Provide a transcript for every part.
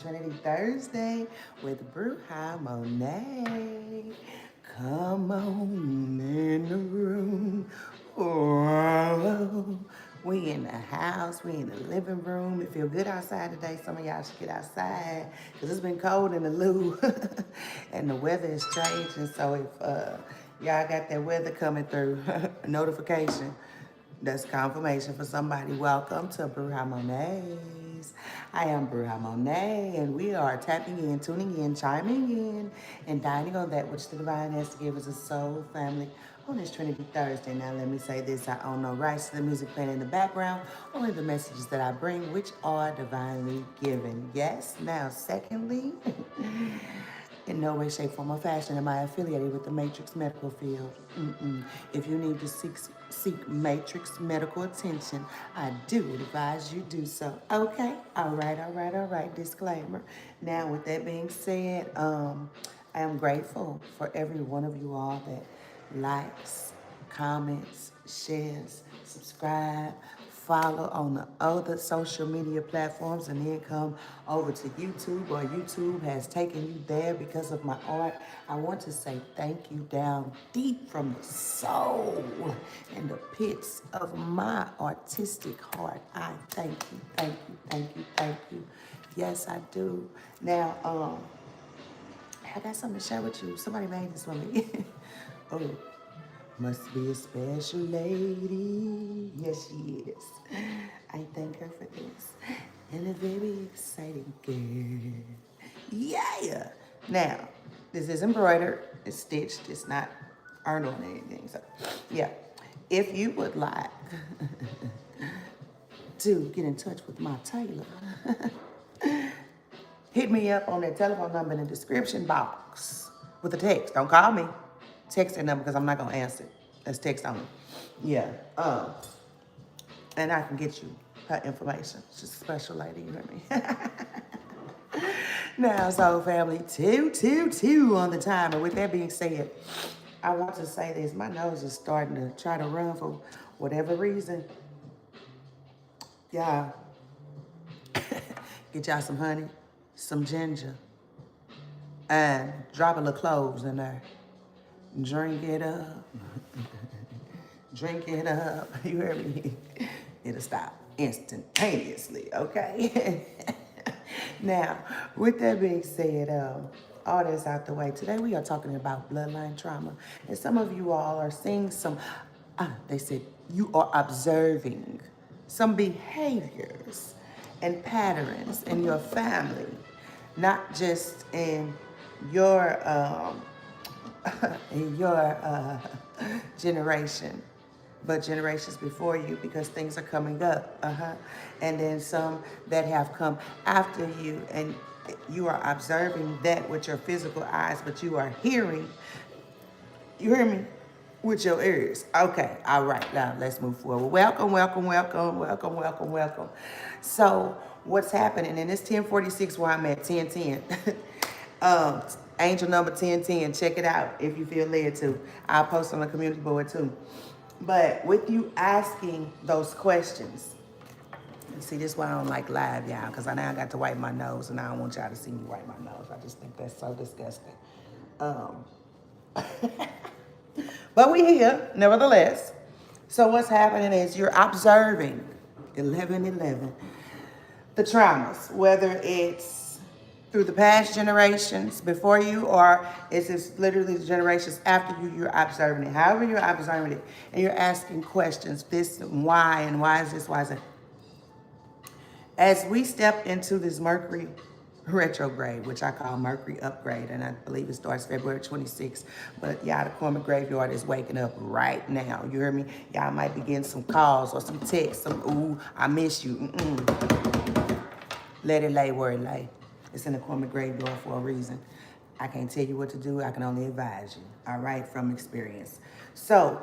Trinity Thursday with Bruja Monet. Come on in the room. Oh, we in the house. We in the living room. It feel good outside today. Some of y'all should get outside because it's been cold in the loo and the weather is changing. So if y'all got that weather coming through, notification. That's confirmation for somebody. Welcome to Bruja Monet's. I am Bruja Monet, and we are tapping in, tuning in, chiming in, and dining on that which the divine has to give us a soul family on this Trinity Thursday. Now, let me say this. I own no rights to the music playing in the background, only the messages that I bring, which are divinely given. Yes. Now, secondly, in no way, shape, form, or fashion am I affiliated with the Matrix medical field. If you need to seek Matrix medical attention, I do advise you do so. Okay? All right. Disclaimer. Now, with that being said, I am grateful for every one of you all that likes, comments, shares, subscribe, follow on the other social media platforms, and then come over to YouTube, or YouTube has taken you there because of my art. I want to say thank you down deep from the soul and the pits of my artistic heart. I thank you. Yes, I do. Now, I got something to share with you. Somebody made this for me. Oh. Must be a special lady. Yes, she is. I thank her for this. And a very exciting girl. Yeah. Now, this is embroidered. It's stitched. It's not earned on anything. So, yeah. If you would like to get in touch with my tailor, hit me up on that telephone number in the description box with a text. Don't call me. Text that number because I'm not going to answer it. That's text only. Yeah. And I can get you her information. She's a special lady, you hear me? Now, so family, two on the time. And with that being said, I want to say this. My nose is starting to try to run for whatever reason. Y'all, get y'all some honey, some ginger, and drop a little cloves in there. Drink it up. Drink it up. You hear me? It'll stop instantaneously, okay? Now, with that being said, all that's out the way, today we are talking about bloodline trauma. And some of you all are seeing some, they said you are observing some behaviors and patterns in your family, not just in your generation, but generations before you, because things are coming up. And then some that have come after you, and you are observing that with your physical eyes, but you are hearing, you hear me, with your ears. Okay, all right, now let's move forward. Welcome. So what's happening, and it's 1046 where I'm at, 1010. Angel number 1010, check it out if you feel led to. I'll post on the community board too. But with you asking those questions, you see, this is why I don't like live, y'all, because I now got to wipe my nose, and I don't want y'all to see me wipe my nose. I just think that's so disgusting. But we here, nevertheless. So what's happening is you're observing 1111, the traumas, whether it's through the past generations before you, or it's literally the generations after you, you're observing it. However you're observing it, and you're asking questions, this and why is this, why is that? As we step into this Mercury retrograde, which I call Mercury upgrade, and I believe it starts February 26th, but y'all, the Karmic graveyard is waking up right now. You hear me? Y'all might be getting some calls or some texts, some, ooh, I miss you. Let it lay where it lay. It's in the Karmic graveyard for a reason. I can't tell you what to do. I can only advise you, all right, from experience. So,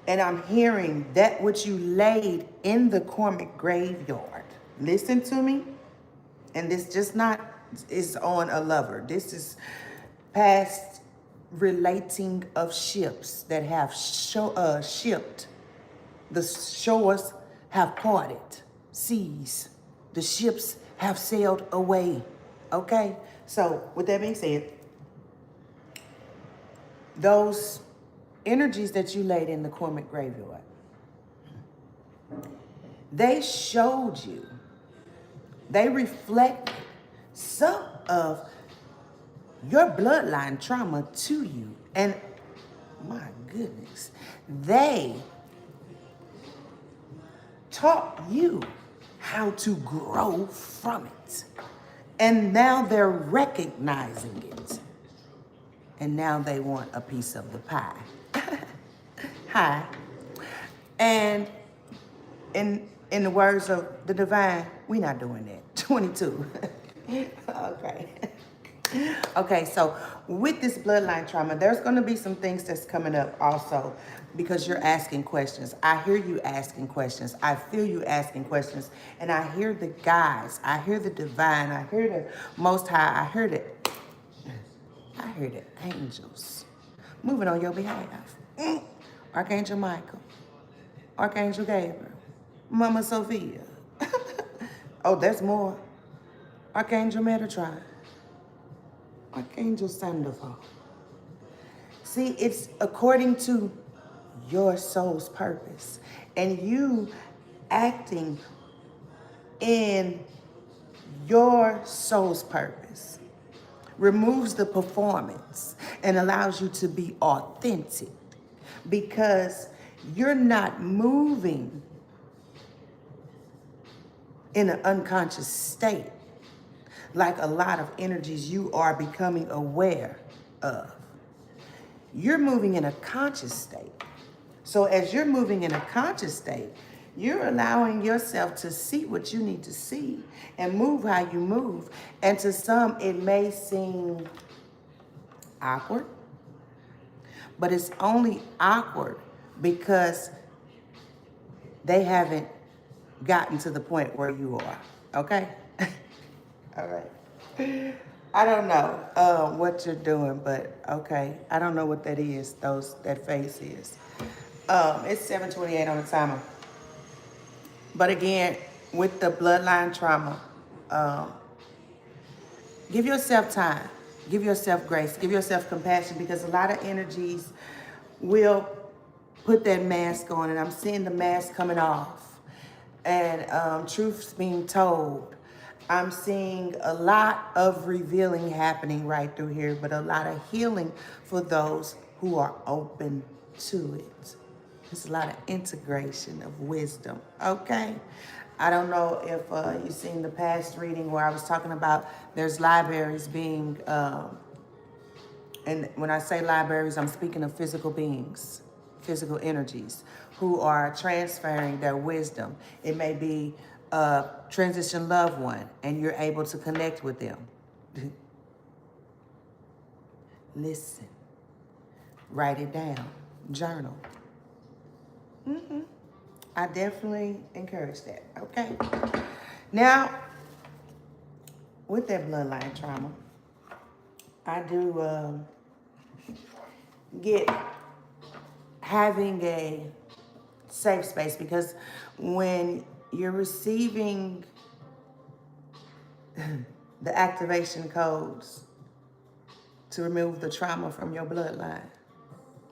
and I'm hearing that which you laid in the Karmic graveyard. Listen to me. And this just not is on a lover. This is past relating of ships that have shipped. The shores have parted. Seas. The ships have sailed away. Okay? So, with that being said, those energies that you laid in the Cormac graveyard, they showed you, they reflected some of your bloodline trauma to you. And my goodness, they taught you how to grow from it. And now they're recognizing it. And now they want a piece of the pie. Hi. And in the words of the divine, we not doing that. 22. Okay. Okay, so with this bloodline trauma, there's going to be some things that's coming up also because you're asking questions. I hear you asking questions. I feel you asking questions. And I hear the guides. I hear the divine. I hear the Most High. I hear the angels moving on your behalf. Archangel Michael, Archangel Gabriel, Mama Sophia. Oh, there's more. Archangel Metatron, Archangel Sandoval. See, it's according to your soul's purpose and you acting in your soul's purpose removes the performance and allows you to be authentic because you're not moving in an unconscious state like a lot of energies you are becoming aware of. You're moving in a conscious state. So as you're moving in a conscious state, you're allowing yourself to see what you need to see and move how you move. And to some, it may seem awkward, but it's only awkward because they haven't gotten to the point where you are, okay? All right. I don't know what you're doing, but okay. I don't know what that is, that face is. It's 7:28 on the timer. But again, with the bloodline trauma, give yourself time, give yourself grace, give yourself compassion because a lot of energies will put that mask on, and I'm seeing the mask coming off. And truth's being told. I'm seeing a lot of revealing happening right through here, but a lot of healing for those who are open to it. There's a lot of integration of wisdom, okay? I don't know if you've seen the past reading where I was talking about there's libraries being, and when I say libraries, I'm speaking of physical beings, physical energies, who are transferring their wisdom. It may be a transition loved one, and you're able to connect with them. Listen, write it down, journal. I definitely encourage that, okay? Now, with that bloodline trauma, I do get having a safe space because when you're receiving the activation codes to remove the trauma from your bloodline,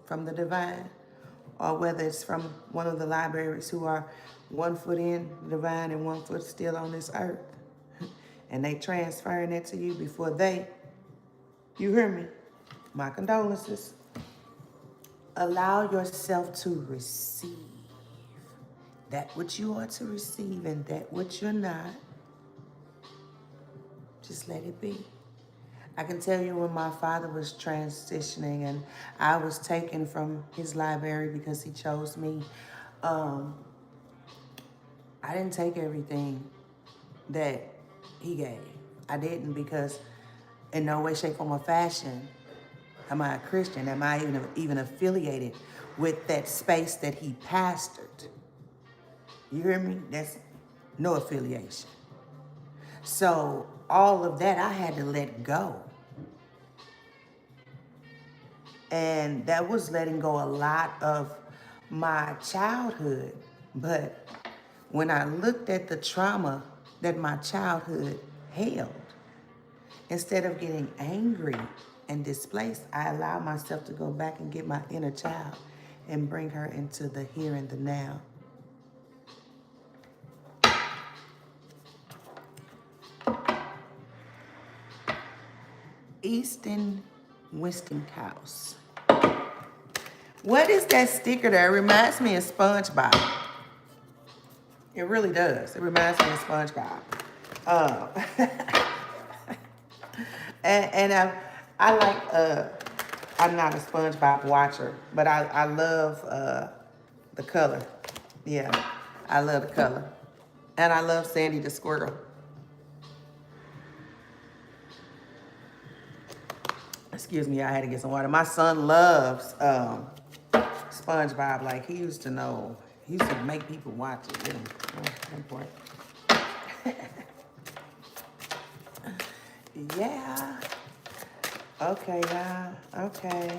from the divine, or whether it's from one of the libraries who are 1 foot in the divine and 1 foot still on this earth, and they transferring it to you before you hear me? My condolences. Allow yourself to receive that which you are to receive and that which you're not. Just let it be. I can tell you when my father was transitioning and I was taken from his library because he chose me, I didn't take everything that he gave. I didn't because in no way, shape, form, or fashion am I a Christian. Am I even affiliated with that space that he pastored? You hear me? That's no affiliation. So all of that I had to let go. And that was letting go a lot of my childhood. But when I looked at the trauma that my childhood held. Instead of getting angry and displaced, I allow myself to go back and get my inner child and bring her into the here and the now. Easton Westinghouse. What is that sticker there? It reminds me of SpongeBob. It really does. It reminds me of SpongeBob. Uh, I like, I'm not a SpongeBob watcher, but I love the color. Yeah, I love the color. And I love Sandy the Squirrel. Excuse me, I had to get some water. My son loves SpongeBob. Like, he used to know. He used to make people watch it. You know. Yeah. Okay, yeah. Okay.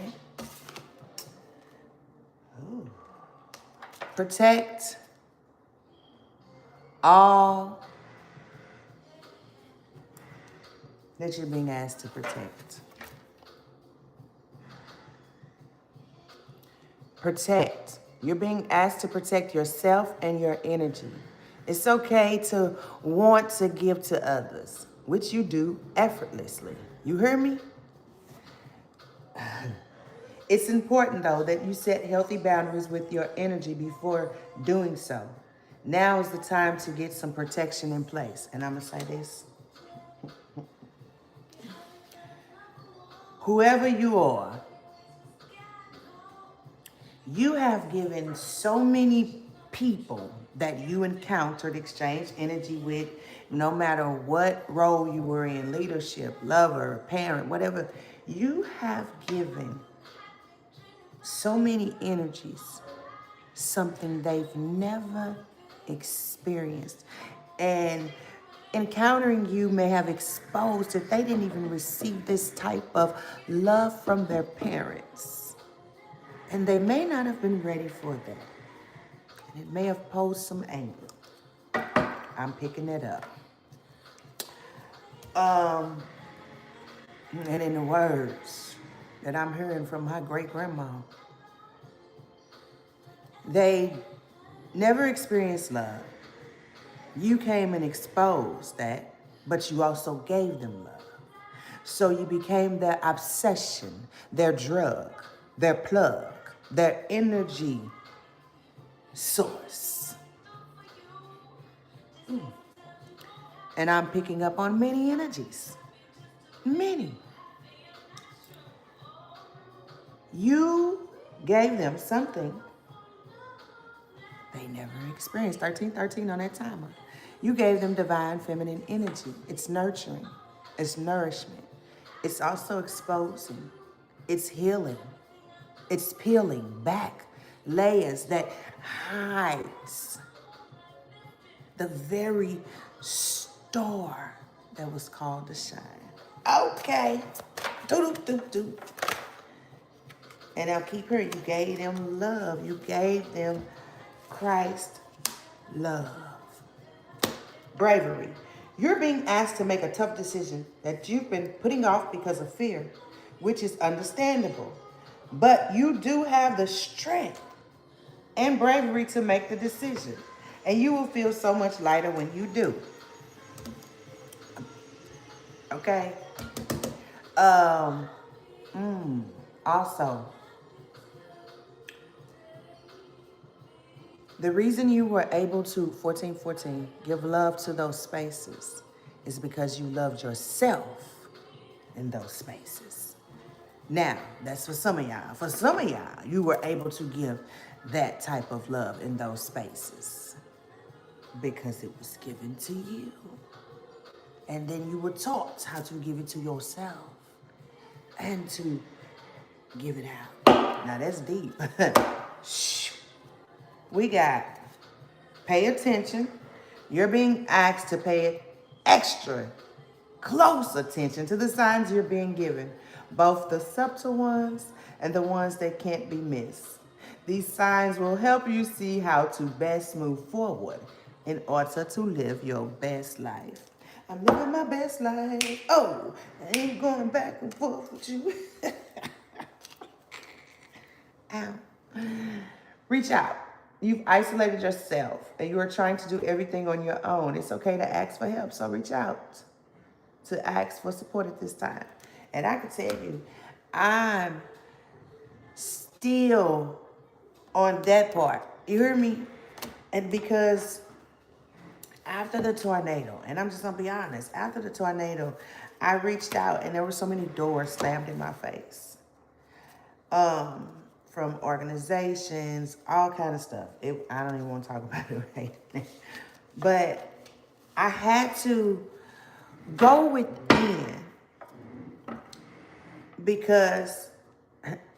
Ooh. Protect all that you're being asked to protect. Protect. You're being asked to protect yourself and your energy. It's okay to want to give to others, which you do effortlessly. You hear me? It's important, though, that you set healthy boundaries with your energy before doing so. Now is the time to get some protection in place. And I'm going to say this. Whoever you are, you have given so many people that you encountered, exchanged energy with, no matter what role you were in, leadership, lover, parent, whatever, you have given so many energies, something they've never experienced. And encountering you may have exposed that they didn't even receive this type of love from their parents. And they may not have been ready for that. And it may have posed some anger. I'm picking it up. And in the words that I'm hearing from my great-grandma, they never experienced love. You came and exposed that, but you also gave them love. So you became their obsession, their drug, their plug, their energy source. And I'm picking up on many energies. Many. You gave them something they never experienced. 1313 on that timer. You gave them divine feminine energy. It's nurturing. It's nourishment. It's also exposing. It's healing. It's peeling back layers that hides the very star that was called to shine. Okay. Do. And now keep hearing, you gave them love. You gave them Christ love. Bravery. You're being asked to make a tough decision that you've been putting off because of fear, which is understandable. But you do have the strength and bravery to make the decision. And you will feel so much lighter when you do. Okay? Also, the reason you were able to, 1414, give love to those spaces is because you loved yourself in those spaces. Now, that's for some of y'all. For some of y'all, you were able to give that type of love in those spaces because it was given to you. And then you were taught how to give it to yourself and to give it out. Now, that's deep. Shh. We got pay attention. You're being asked to pay extra close attention to the signs you're being given, both the subtle ones and the ones that can't be missed. These signs will help you see how to best move forward in order to live your best life. I'm living my best life. Oh, I ain't going back and forth with you. Ow. Reach out. You've isolated yourself and you are trying to do everything on your own. It's okay to ask for help, so reach out to ask for support at this time. And I can tell you, I'm still on that part. You hear me? And because after the tornado, and I'm just gonna be honest, after the tornado, I reached out and there were so many doors slammed in my face. From organizations, all kind of stuff. I don't even want to talk about it right now. But I had to go within because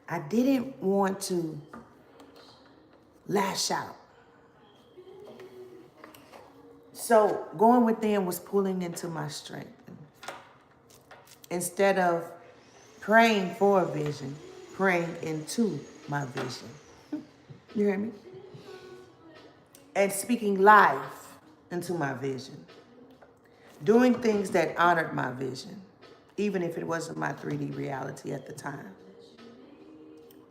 I didn't want to lash out. So going within was pulling into my strength. Instead of praying for a vision, praying into my vision. You hear me? And speaking life into my vision. Doing things that honored my vision, even if it wasn't my 3D reality at the time.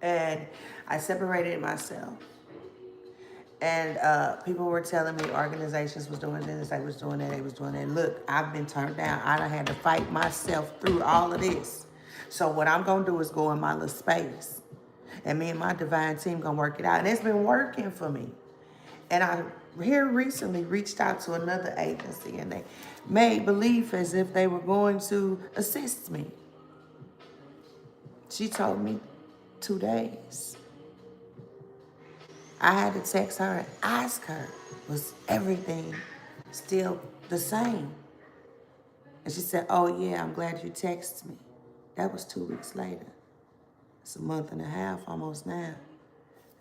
And I separated myself. And people were telling me organizations was doing this, they was doing that, they was doing that. Look, I've been turned down. I done had to fight myself through all of this. So what I'm gonna do is go in my little space. And me and my divine team gonna work it out. And it's been working for me. And I here recently reached out to another agency and they made believe as if they were going to assist me. She told me 2 days. I had to text her and ask her, was everything still the same? And she said, oh yeah, I'm glad you texted me. That was 2 weeks later. It's a month and a half almost now.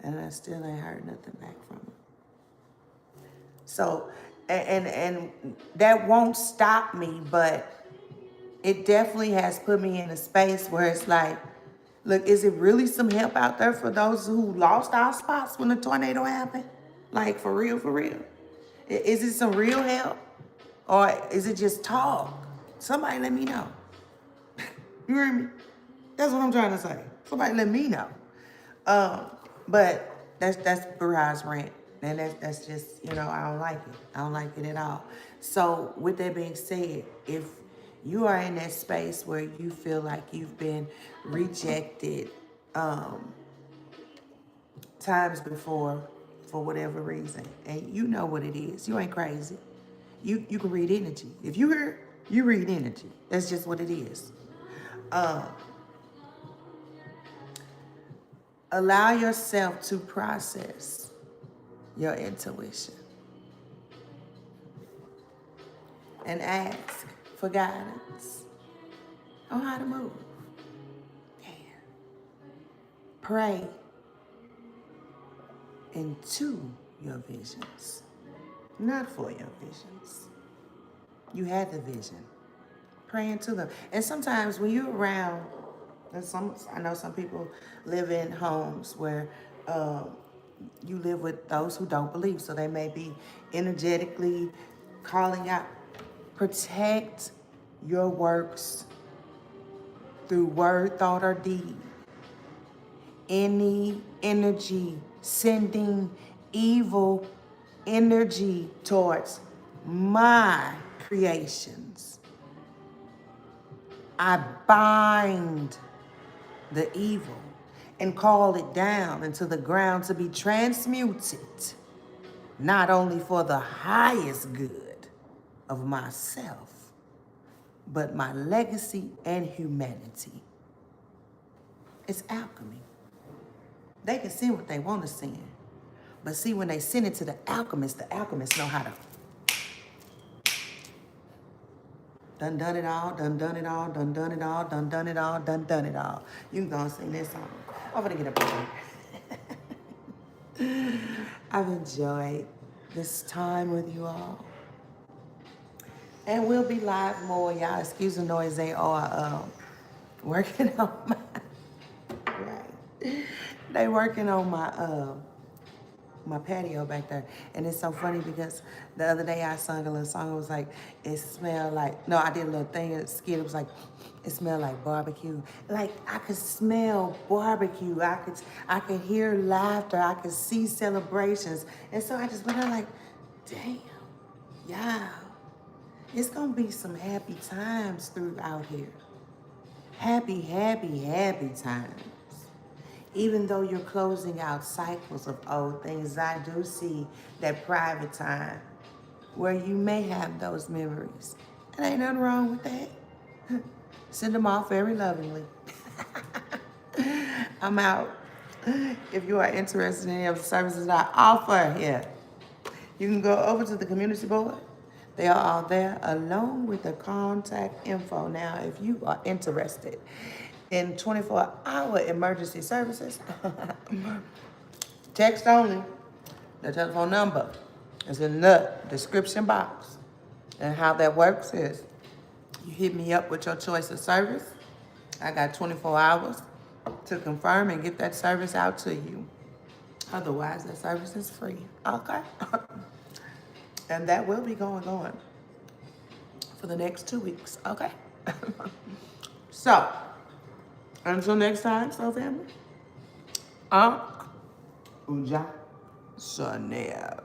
And I still ain't heard nothing back from her. So, and that won't stop me, but it definitely has put me in a space where it's like, look, is it really some help out there for those who lost our spots when the tornado happened? Like, for real, for real? Is it some real help? Or is it just talk? Somebody let me know. You hear me? That's what I'm trying to say. Somebody let me know. But that's Bruja's rant. And that's just, you know, I don't like it. I don't like it at all. So with that being said, if you are in that space where you feel like you've been rejected times before for whatever reason, and you know what it is, you ain't crazy. You can read energy. If you hear, you read energy. That's just what it is. Allow yourself to process your intuition and ask for guidance on how to move. Yeah. Pray into your visions, not for your visions. You had the vision. Pray into them. And sometimes when you're around, and I know some people live in homes where you live with those who don't believe, so they may be energetically calling out. Protect your works through word, thought, or deed. Any energy sending evil energy towards my creations, I bind the evil and call it down into the ground to be transmuted, not only for the highest good of myself, but my legacy and humanity. It's alchemy. They can send what they want to send. But see, when they send it to the alchemists know how to done it all, done it all, done it all, done it all, done it all. You can go and sing this song. I'm gonna get up here. I've enjoyed this time with you all. And we'll be live more, y'all. Excuse the noise, they are working on my, right. They working on my my patio back there. And it's so funny because the other day I sung a little song. It was like, it smelled like, no, I did a little thing, a skit. It was like, it smelled like barbecue. Like I could smell barbecue. I could hear laughter. I could see celebrations. And so I just went on like, damn, yeah, it's gonna be some happy times throughout here. Happy, happy, happy times. Even though you're closing out cycles of old things, I do see that private time where you may have those memories. And ain't nothing wrong with that. Send them off very lovingly. I'm out. If you are interested in any of the services that I offer here, you can go over to the community board. They are all there along with the contact info. Now, if you are interested in 24-hour emergency services, text only. The telephone number is in the description box. And how that works is you hit me up with your choice of service. I got 24 hours to confirm and get that service out to you. Otherwise, that service is free. Okay? And that will be going on for the next 2 weeks. Okay? So, until next time, so family, Bruja Monet.